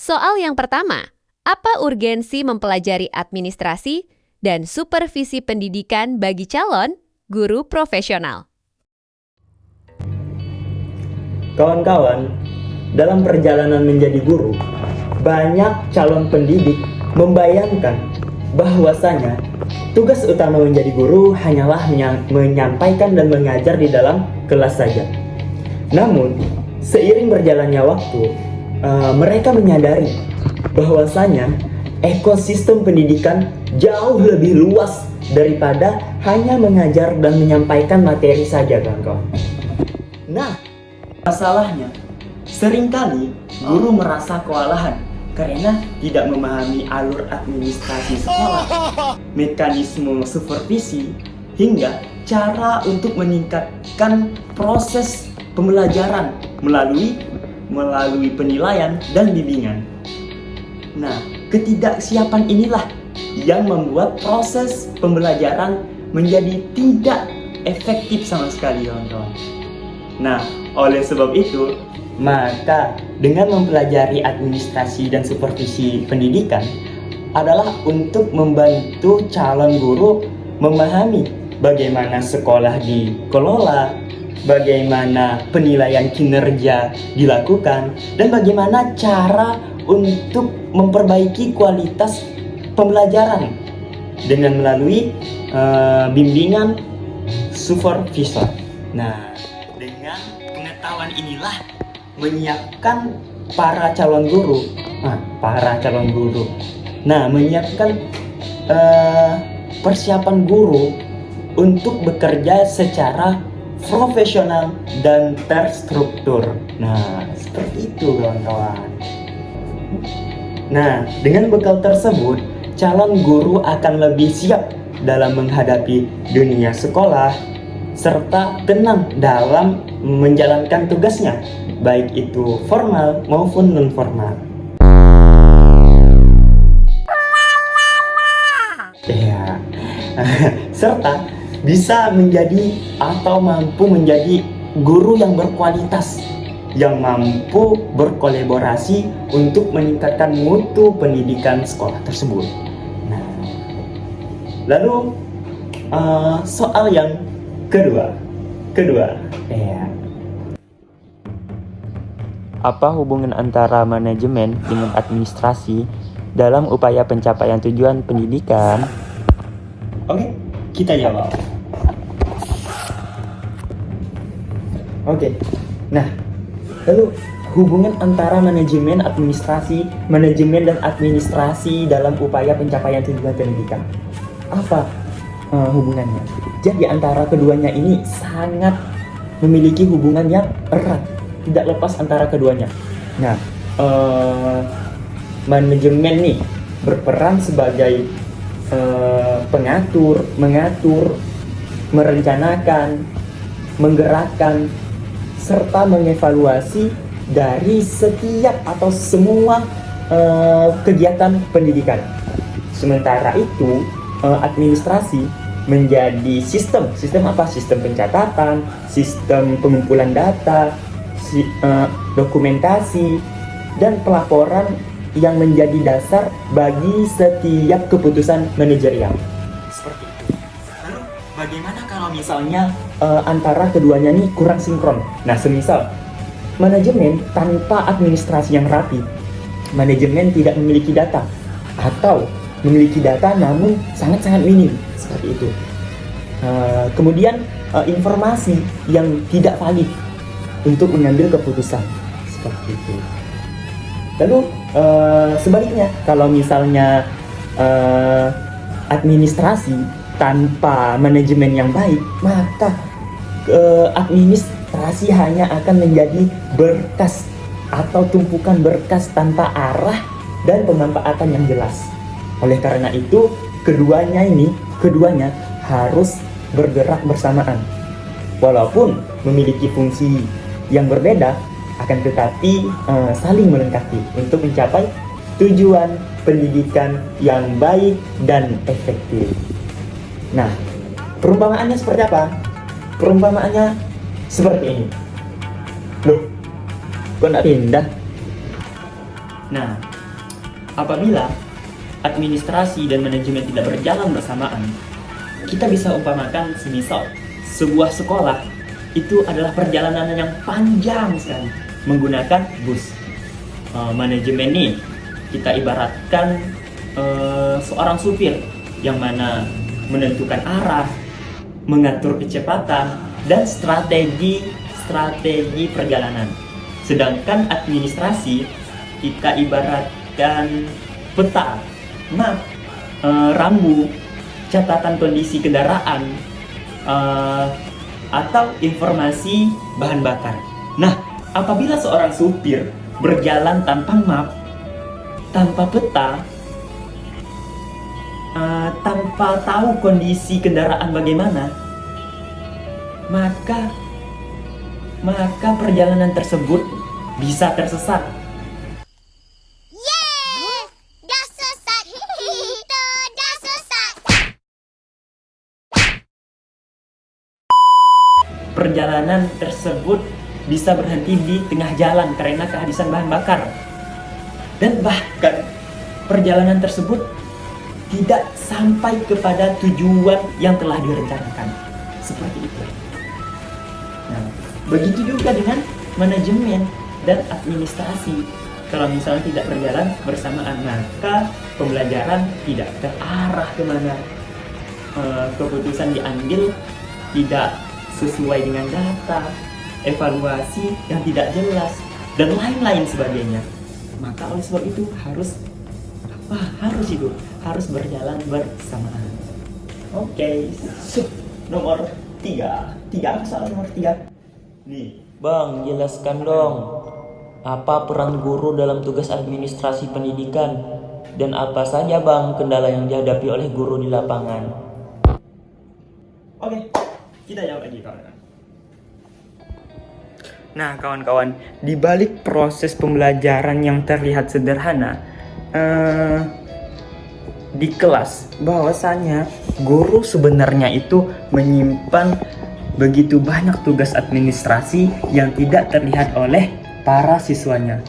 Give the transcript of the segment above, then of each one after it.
Soal yang pertama, apa urgensi mempelajari administrasi dan supervisi pendidikan bagi calon guru profesional? Kawan-kawan, dalam perjalanan menjadi guru, banyak calon pendidik membayangkan bahwasanya tugas utama menjadi guru hanyalah menyampaikan dan mengajar di dalam kelas saja. Namun, seiring berjalannya waktu, mereka menyadari bahwasanya ekosistem pendidikan jauh lebih luas daripada hanya mengajar dan menyampaikan materi saja, kawan-kawan. Nah, masalahnya, seringkali guru merasa kewalahan karena tidak memahami alur administrasi sekolah, mekanisme supervisi, hingga cara untuk meningkatkan proses pembelajaran melalui penilaian dan bimbingan. Nah, ketidaksiapan inilah yang membuat proses pembelajaran menjadi tidak efektif sama sekali, kawan-kawan. Nah, oleh sebab itu, maka dengan mempelajari administrasi dan supervisi pendidikan adalah untuk membantu calon guru memahami bagaimana sekolah dikelola, bagaimana penilaian kinerja dilakukan, dan bagaimana cara untuk memperbaiki kualitas pembelajaran dengan melalui bimbingan supervisor. Nah, dengan pengetahuan inilah menyiapkan para calon guru. Menyiapkan persiapan guru untuk bekerja secara profesional dan terstruktur. Nah, seperti itu, kawan-kawan. Nah, dengan bekal tersebut, calon guru akan lebih siap dalam menghadapi dunia sekolah serta tenang dalam menjalankan tugasnya, baik itu formal maupun non-formal. Serta bisa menjadi atau mampu menjadi guru yang berkualitas, yang mampu berkolaborasi untuk meningkatkan mutu pendidikan sekolah tersebut. Nah, lalu soal yang kedua, apa hubungan antara manajemen dengan administrasi dalam upaya pencapaian tujuan pendidikan? Oke, kita jawab. Oke, nah, lalu hubungan antara manajemen dan administrasi dalam upaya pencapaian tujuan pendidikan. Apa hubungannya? Jadi antara keduanya ini sangat memiliki hubungan yang erat, tidak lepas antara keduanya. Nah, manajemen nih berperan sebagai mengatur, merencanakan, menggerakkan, serta mengevaluasi dari setiap atau semua kegiatan pendidikan. Sementara itu, administrasi menjadi sistem apa? Sistem pencatatan, sistem pengumpulan data, dokumentasi, dan pelaporan yang menjadi dasar bagi setiap keputusan manajerial. Seperti itu. Lalu bagaimana kalau misalnya antara keduanya ini kurang sinkron? Nah, semisal manajemen tanpa administrasi yang rapi, manajemen tidak memiliki data, atau memiliki data namun sangat-sangat minim, seperti itu. Kemudian informasi yang tidak valid untuk mengambil keputusan, seperti itu. Lalu sebaliknya, kalau misalnya administrasi tanpa manajemen yang baik, maka administrasi hanya akan menjadi berkas atau tumpukan berkas tanpa arah dan pemanfaatan yang jelas. Oleh karena itu, keduanya harus bergerak bersamaan. Walaupun memiliki fungsi yang berbeda, akan tetapi saling melengkapi untuk mencapai tujuan pendidikan yang baik dan efektif. Nah, perumpamaannya seperti apa? Perumpamaannya seperti ini. Loh, kok nggak pindah? Nah, apabila administrasi dan manajemen tidak berjalan bersamaan, kita bisa umpamakan semisal sebuah sekolah itu adalah perjalanan yang panjang sekali menggunakan bus. Manajemen nih kita ibaratkan seorang supir yang mana menentukan arah, mengatur kecepatan, dan strategi perjalanan. Sedangkan administrasi kita ibaratkan peta, map, rambu, catatan kondisi kendaraan, atau informasi bahan bakar. Nah, apabila seorang supir berjalan tanpa map, tanpa peta, tanpa tahu kondisi kendaraan bagaimana, maka perjalanan tersebut bisa tersesat. Perjalanan tersebut bisa berhenti di tengah jalan karena kehabisan bahan bakar. Dan bahkan perjalanan tersebut tidak sampai kepada tujuan yang telah direncanakan. Seperti itu. Nah, begitu juga dengan manajemen dan administrasi. Kalau misalnya tidak berjalan bersamaan, maka pembelajaran tidak terarah kemana. Keputusan diambil tidak sesuai dengan data, evaluasi yang tidak jelas, dan lain-lain sebagainya. Maka oleh sebab itu harus berjalan bersamaan. Oke, nomor 3 apa soal nomor 3? Nih, Bang, jelaskan dong, apa peran guru dalam tugas administrasi pendidikan? Dan apa saja bang kendala yang dihadapi oleh guru di lapangan? Oke, kita jawab lagi kawan-kawan. Nah kawan-kawan, di balik proses pembelajaran yang terlihat sederhana di kelas, bahwasanya guru sebenarnya itu menyimpan begitu banyak tugas administrasi yang tidak terlihat oleh para siswanya.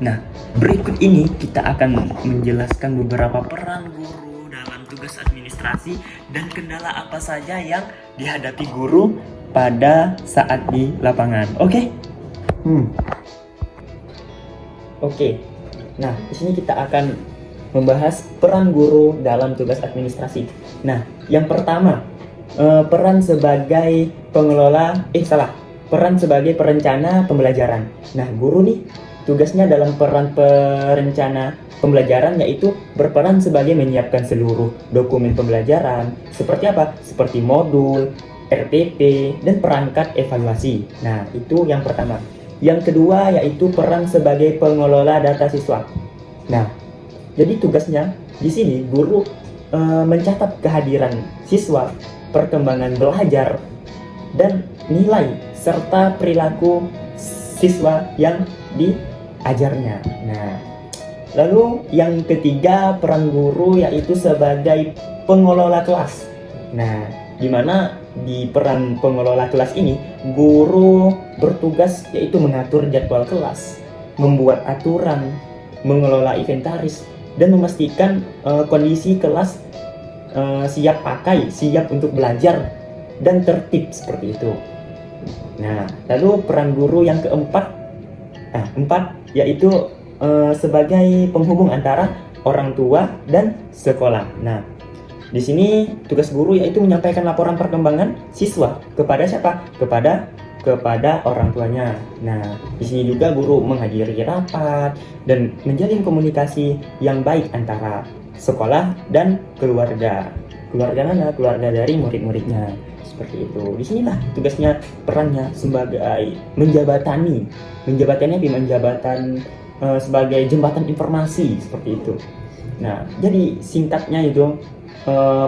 Nah, berikut ini kita akan menjelaskan beberapa peran guru dalam tugas administrasi dan kendala apa saja yang dihadapi guru pada saat di lapangan. Oke? Oke. Nah, di sini kita akan membahas peran guru dalam tugas administrasi. Nah, yang pertama, peran sebagai peran sebagai perencana pembelajaran. Nah, guru nih tugasnya dalam peran perencana pembelajaran yaitu berperan sebagai menyiapkan seluruh dokumen pembelajaran. Seperti apa? Seperti modul, RPP, dan perangkat evaluasi. Nah, itu yang pertama. Yang kedua yaitu peran sebagai pengelola data siswa. Nah, jadi tugasnya di sini guru mencatat kehadiran siswa, perkembangan belajar, dan nilai serta perilaku siswa yang diajarnya. Nah, lalu yang ketiga peran guru yaitu sebagai pengelola kelas. Nah, di mana di peran pengelola kelas ini guru bertugas yaitu mengatur jadwal kelas, membuat aturan, mengelola inventaris, dan memastikan kondisi kelas siap pakai, siap untuk belajar, dan tertib seperti itu. Nah, lalu peran guru yang keempat, yaitu sebagai penghubung antara orang tua dan sekolah. Nah, di sini tugas guru yaitu menyampaikan laporan perkembangan siswa kepada siapa? Kepada orang tuanya. Nah, di sini juga guru menghadiri rapat dan menjalin komunikasi yang baik antara sekolah dan keluarga. Keluarga mana? Keluarga dari murid-muridnya. Seperti itu. Di sinilah tugasnya, perannya sebagai menjabatan sebagai jembatan informasi seperti itu. Nah, jadi singkatnya itu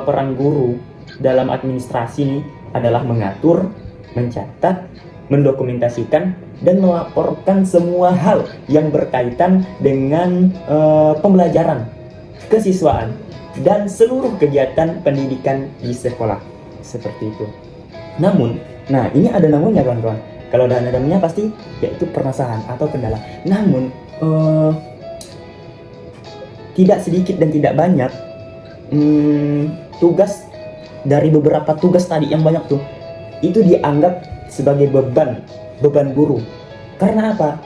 peran guru dalam administrasi ini adalah mengatur, mencatat, mendokumentasikan, dan melaporkan semua hal yang berkaitan dengan pembelajaran, kesiswaan, dan seluruh kegiatan pendidikan di sekolah. Seperti itu. Namun, nah ini ada namunnya kawan-kawan. Kalau ada namunnya pasti yaitu permasalahan atau kendala. Namun, tidak sedikit dan tidak banyak tugas dari beberapa tugas tadi yang banyak tuh itu dianggap sebagai beban guru. Karena apa?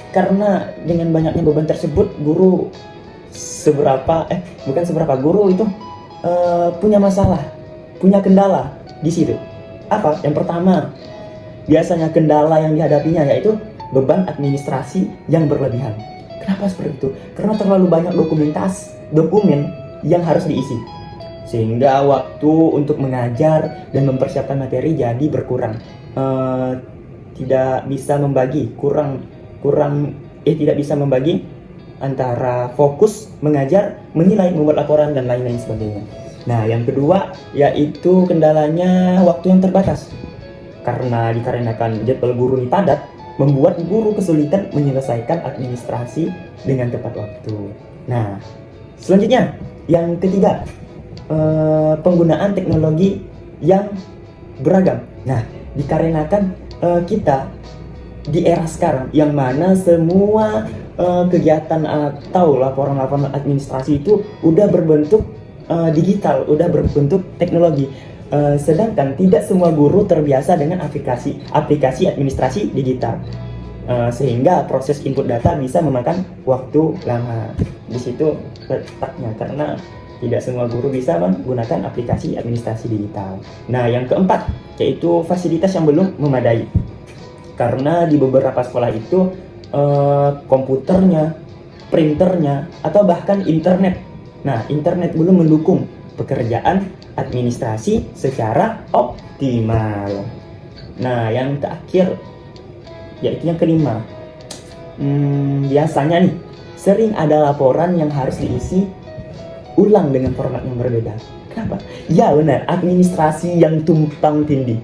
Karena dengan banyaknya beban tersebut guru guru itu punya masalah, punya kendala di situ. Apa? Yang pertama, biasanya kendala yang dihadapinya yaitu beban administrasi yang berlebihan. Kenapa seperti itu? Karena terlalu banyak dokumen yang harus diisi, sehingga waktu untuk mengajar dan mempersiapkan materi jadi berkurang. Tidak bisa membagi antara fokus mengajar, menilai, membuat laporan dan lain-lain sebagainya. Nah, yang kedua yaitu kendalanya waktu yang terbatas. Dikarenakan jadwal guru ini padat, membuat guru kesulitan menyelesaikan administrasi dengan tepat waktu. Nah, selanjutnya yang ketiga, penggunaan teknologi yang beragam. Nah, dikarenakan kita di era sekarang yang mana semua kegiatan atau laporan-laporan administrasi itu udah berbentuk digital, udah berbentuk teknologi. Sedangkan tidak semua guru terbiasa dengan aplikasi administrasi digital, sehingga proses input data bisa memakan waktu lama. Di situ letaknya, karena tidak semua guru bisa menggunakan aplikasi administrasi digital. Nah, yang keempat yaitu fasilitas yang belum memadai. Karena di beberapa sekolah itu komputernya, printernya, atau bahkan internet. Nah, internet belum mendukung pekerjaan administrasi secara optimal. Nah, yang terakhir yaitu yang kelima, biasanya nih sering ada laporan yang harus diisi ulang dengan format yang berbeda. Kenapa? Ya benar, administrasi yang tumpang tindih.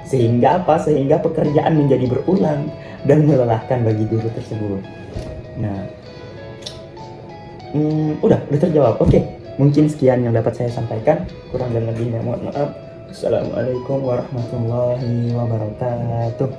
Sehingga apa? Sehingga pekerjaan menjadi berulang dan melelahkan bagi guru tersebut. Nah, udah terjawab. Oke, mungkin sekian yang dapat saya sampaikan. Kurang dan lebihnya mohon maaf. Assalamualaikum warahmatullahi wabarakatuh.